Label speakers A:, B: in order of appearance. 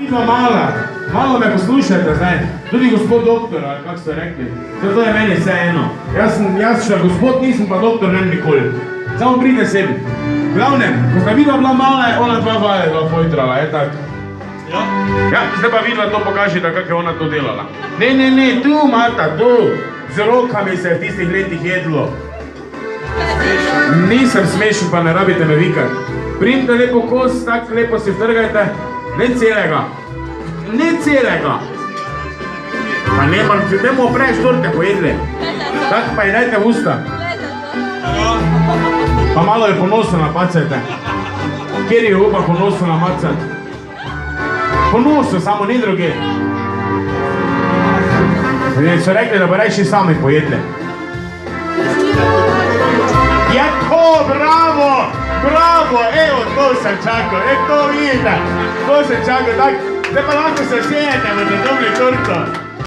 A: Vidva mala, malo me poslušajte zdaj, tudi gospod doktor, ali kako ste rekli, to je meni vse eno. Jaz še gospod nisem, pa doktor nem nikoli. Samo pride sebi. V glavnem, ko sta vidva bila mala, je ona dva fojtrala, je tak? Ja, zdaj pa vidva to pokažite, kako je ona to delala. Ne, tu, Marta, tu. Z rokami se je v tistih letih jedlo. Nisem smešen, pa ne rabite me vikati. Primite lepo kos, tako lepo si vtrgajte. Ne celega. Ne celega. Pa ne bomo prej štorte pojedli. Tako pa ji dajte v usta. Pa malo je ponosno napacajte. Kjer je upa ponosno namacati? Ponosno, samo ni druge. So rekli, da bo rajši sami pojedli. Ja, to, bravo! Bravo, evo, to sem čakal, to vidite. To sem čakal, tako. Zdaj pa lahko se sejete, da dobili torto.